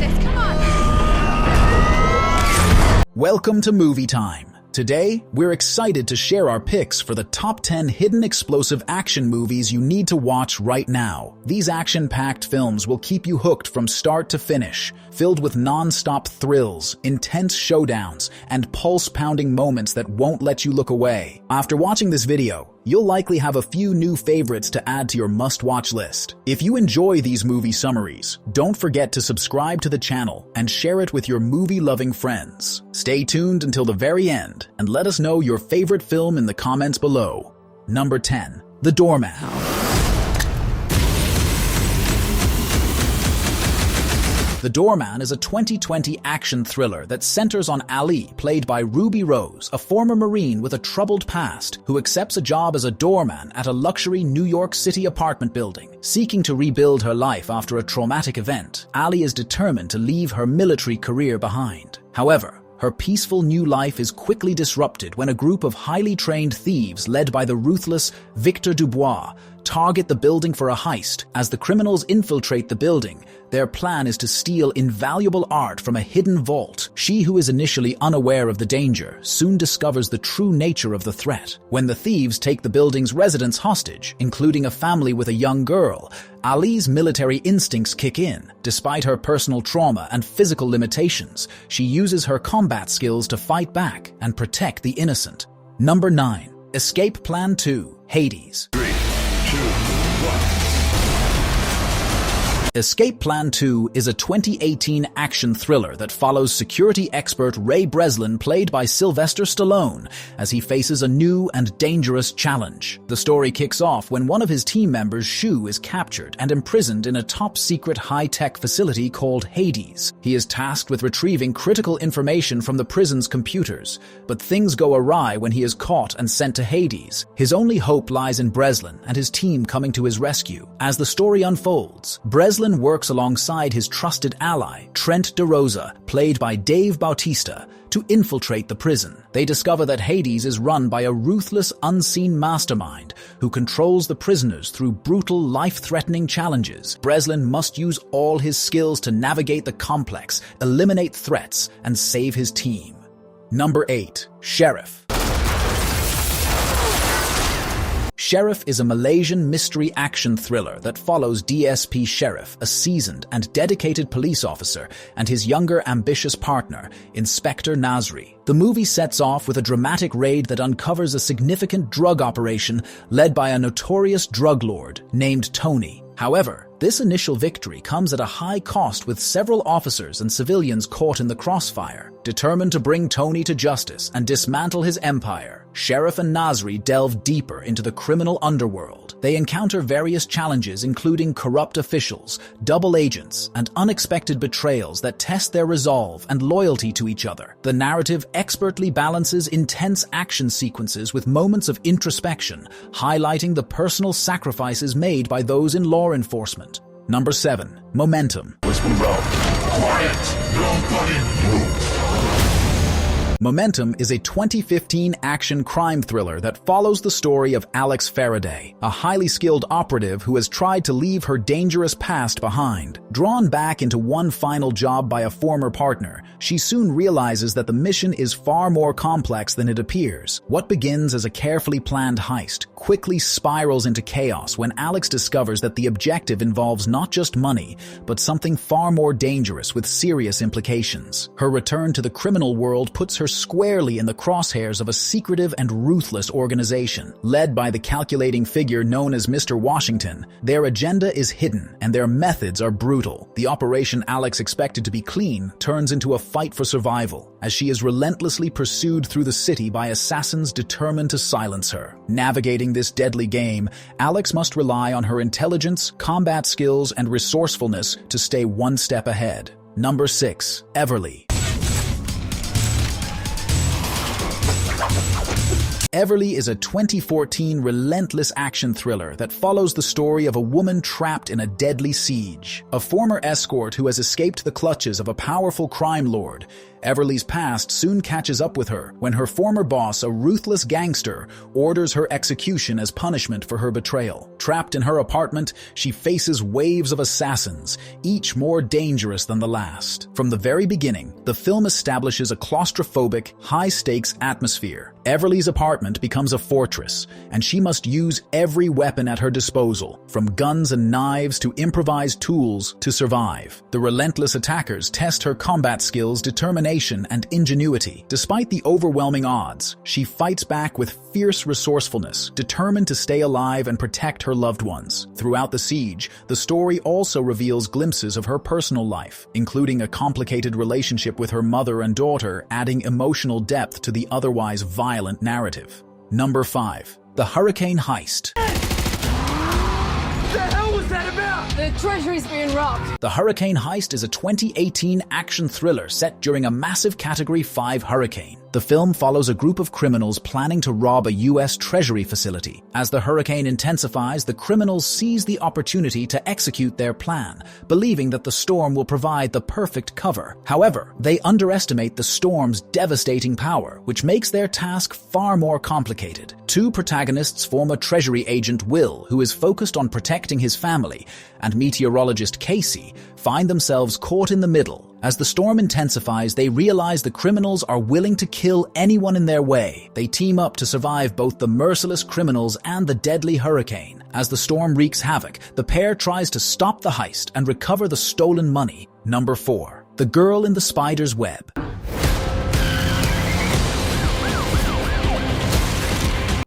this. Come on. Welcome to Movie Time. Today, we're excited to share our picks for the top 10 hidden explosive action movies you need to watch right now. These action-packed films will keep you hooked from start to finish, filled with non-stop thrills, intense showdowns, and pulse-pounding moments that won't let you look away. After watching this video, you'll likely have a few new favorites to add to your must-watch list. If you enjoy these movie summaries, don't forget to subscribe to the channel and share it with your movie-loving friends. Stay tuned until the very end and let us know your favorite film in the comments below. Number 10. The Doorman. The Doorman is a 2020 action thriller that centers on Ali, played by Ruby Rose, a former Marine with a troubled past who accepts a job as a doorman at a luxury New York City apartment building. Seeking to rebuild her life after a traumatic event, Ali is determined to leave her military career behind. However, her peaceful new life is quickly disrupted when a group of highly trained thieves led by the ruthless Victor Dubois target the building for a heist. As the criminals infiltrate the building, their plan is to steal invaluable art from a hidden vault. She, who is initially unaware of the danger, soon discovers the true nature of the threat. When the thieves take the building's residents hostage, including a family with a young girl, Ali's military instincts kick in. Despite her personal trauma and physical limitations, she uses her combat skills to fight back and protect the innocent. Number 9. Escape Plan 2. Hades. Escape Plan 2 is a 2018 action thriller that follows security expert Ray Breslin, played by Sylvester Stallone, as he faces a new and dangerous challenge. The story kicks off when one of his team members, Shu, is captured and imprisoned in a top-secret high-tech facility called Hades. He is tasked with retrieving critical information from the prison's computers, but things go awry when he is caught and sent to Hades. His only hope lies in Breslin and his team coming to his rescue. As the story unfolds, Breslin works alongside his trusted ally, Trent DeRosa, played by Dave Bautista, to infiltrate the prison. They discover that Hades is run by a ruthless, unseen mastermind who controls the prisoners through brutal, life-threatening challenges. Breslin must use all his skills to navigate the complex, eliminate threats, and save his team. Number 8. Sheriff. Sheriff is a Malaysian mystery action thriller that follows DSP Sheriff, a seasoned and dedicated police officer, and his younger, ambitious partner, Inspector Nasri. The movie sets off with a dramatic raid that uncovers a significant drug operation led by a notorious drug lord named Tony. However, this initial victory comes at a high cost, with several officers and civilians caught in the crossfire. Determined to bring Tony to justice and dismantle his empire, Sheriff and Nasri delve deeper into the criminal underworld. They encounter various challenges, including corrupt officials, double agents, and unexpected betrayals that test their resolve and loyalty to each other. The narrative expertly balances intense action sequences with moments of introspection, highlighting the personal sacrifices made by those in law enforcement. Number 7. Momentum. Quiet! Nobody move! Momentum is a 2015 action crime thriller that follows the story of Alex Faraday, a highly skilled operative who has tried to leave her dangerous past behind. Drawn back into one final job by a former partner, she soon realizes that the mission is far more complex than it appears. What begins as a carefully planned heist quickly spirals into chaos when Alex discovers that the objective involves not just money, but something far more dangerous with serious implications. Her return to the criminal world puts her squarely in the crosshairs of a secretive and ruthless organization. Led by the calculating figure known as Mr. Washington, their agenda is hidden and their methods are brutal. The operation Alex expected to be clean turns into a fight for survival, as she is relentlessly pursued through the city by assassins determined to silence her. Navigating this deadly game, Alex must rely on her intelligence, combat skills, and resourcefulness to stay one step ahead. Number 6. Everly. Everly is a 2014 relentless action thriller that follows the story of a woman trapped in a deadly siege. A former escort who has escaped the clutches of a powerful crime lord, Everly's past soon catches up with her when her former boss, a ruthless gangster, orders her execution as punishment for her betrayal. Trapped in her apartment, she faces waves of assassins, each more dangerous than the last. From the very beginning, the film establishes a claustrophobic, high-stakes atmosphere. Everly's apartment becomes a fortress, and she must use every weapon at her disposal, from guns and knives to improvised tools, to survive. The relentless attackers test her combat skills, determination, and ingenuity. Despite the overwhelming odds, she fights back with fierce resourcefulness, determined to stay alive and protect her loved ones. Throughout the siege, the story also reveals glimpses of her personal life, including a complicated relationship with her mother and daughter, adding emotional depth to the otherwise violent narrative. Number 5. The Hurricane Heist. What the hell was that about? The treasury's being robbed. The Hurricane Heist is a 2018 action thriller set during a massive Category 5 hurricane. The film follows a group of criminals planning to rob a U.S. Treasury facility. As the hurricane intensifies, the criminals seize the opportunity to execute their plan, believing that the storm will provide the perfect cover. However, they underestimate the storm's devastating power, which makes their task far more complicated. Two protagonists form a Treasury agent, Will, who is focused on protecting his family, and meteorologist Casey find themselves caught in the middle. As the storm intensifies, they realize the criminals are willing to kill anyone in their way. They team up to survive both the merciless criminals and the deadly hurricane. As the storm wreaks havoc, the pair tries to stop the heist and recover the stolen money. Number 4. The Girl in the Spider's Web.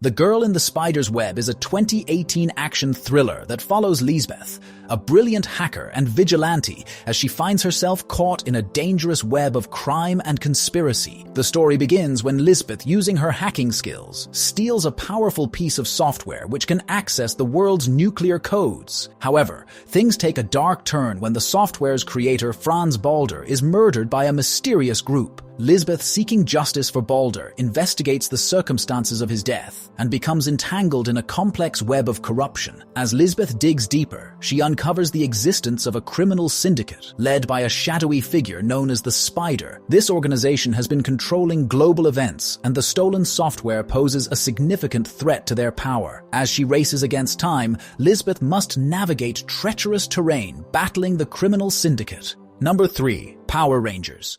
The Girl in the Spider's Web is a 2018 action thriller that follows Lisbeth, a brilliant hacker and vigilante, as she finds herself caught in a dangerous web of crime and conspiracy. The story begins when Lisbeth, using her hacking skills, steals a powerful piece of software which can access the world's nuclear codes. However, things take a dark turn when the software's creator, Franz Balder, is murdered by a mysterious group. Lisbeth, seeking justice for Balder, investigates the circumstances of his death and becomes entangled in a complex web of corruption. As Lisbeth digs deeper, she uncovers the existence of a criminal syndicate led by a shadowy figure known as the Spider. This organization has been controlling global events, and the stolen software poses a significant threat to their power. As she races against time, Lisbeth must navigate treacherous terrain, battling the criminal syndicate. Number 3. Power Rangers.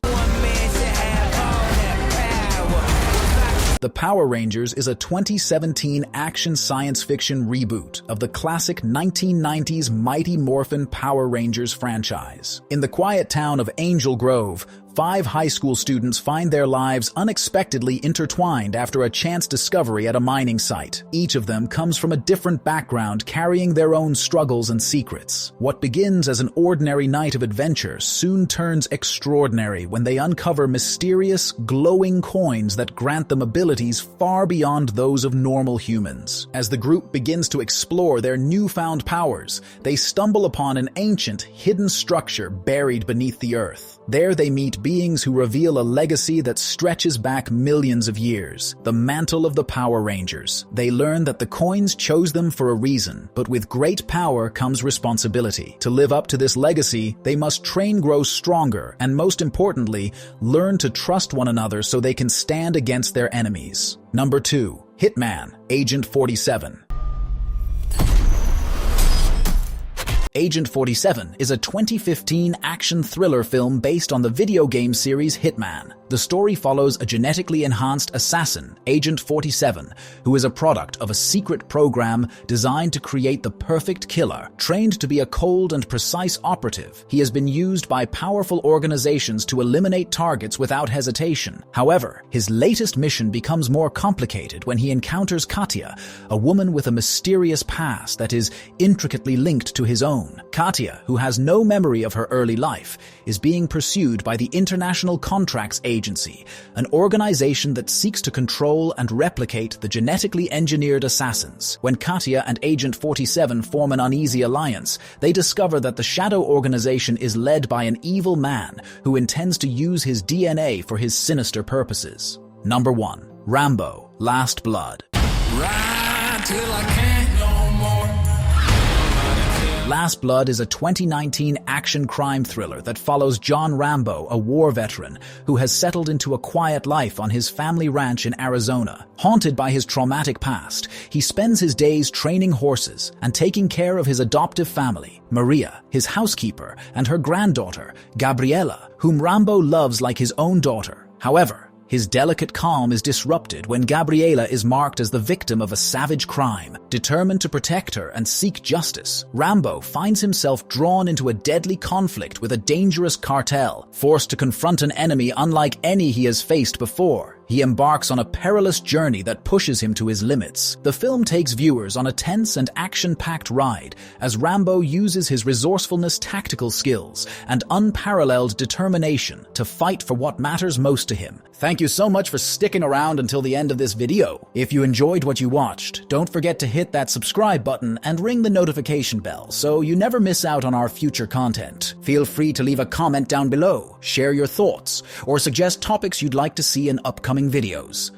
The Power Rangers is a 2017 action science fiction reboot of the classic 1990s Mighty Morphin Power Rangers franchise. In the quiet town of Angel Grove, 5 high school students find their lives unexpectedly intertwined after a chance discovery at a mining site. Each of them comes from a different background, carrying their own struggles and secrets. What begins as an ordinary night of adventure soon turns extraordinary when they uncover mysterious, glowing coins that grant them abilities far beyond those of normal humans. As the group begins to explore their newfound powers, they stumble upon an ancient, hidden structure buried beneath the earth. There they meet beings who reveal a legacy that stretches back millions of years, the mantle of the Power Rangers. They learn that the coins chose them for a reason, but with great power comes responsibility. To live up to this legacy, they must train, grow stronger, and most importantly, learn to trust one another so they can stand against their enemies. Number 2. Hitman, Agent 47. Agent 47 is a 2015 action thriller film based on the video game series Hitman. The story follows a genetically enhanced assassin, Agent 47, who is a product of a secret program designed to create the perfect killer. Trained to be a cold and precise operative, he has been used by powerful organizations to eliminate targets without hesitation. However, his latest mission becomes more complicated when he encounters Katya, a woman with a mysterious past that is intricately linked to his own. Katya, who has no memory of her early life, is being pursued by the International Contracts Agency, an organization that seeks to control and replicate the genetically engineered assassins. When Katya and Agent 47 form an uneasy alliance, they discover that the Shadow organization is led by an evil man who intends to use his DNA for his sinister purposes. Number 1. Rambo, Last Blood. Ride till I can't no more. Last Blood is a 2019 action crime thriller that follows John Rambo, a war veteran who has settled into a quiet life on his family ranch in Arizona. Haunted by his traumatic past, he spends his days training horses and taking care of his adoptive family, Maria, his housekeeper, and her granddaughter, Gabriela, whom Rambo loves like his own daughter. However, his delicate calm is disrupted when Gabriela is marked as the victim of a savage crime. Determined to protect her and seek justice, Rambo finds himself drawn into a deadly conflict with a dangerous cartel. Forced to confront an enemy unlike any he has faced before, he embarks on a perilous journey that pushes him to his limits. The film takes viewers on a tense and action-packed ride as Rambo uses his resourcefulness, tactical skills, and unparalleled determination to fight for what matters most to him. Thank you so much for sticking around until the end of this video. If you enjoyed what you watched, don't forget to hit that subscribe button and ring the notification bell so you never miss out on our future content. Feel free to leave a comment down below, share your thoughts, or suggest topics you'd like to see in upcoming videos.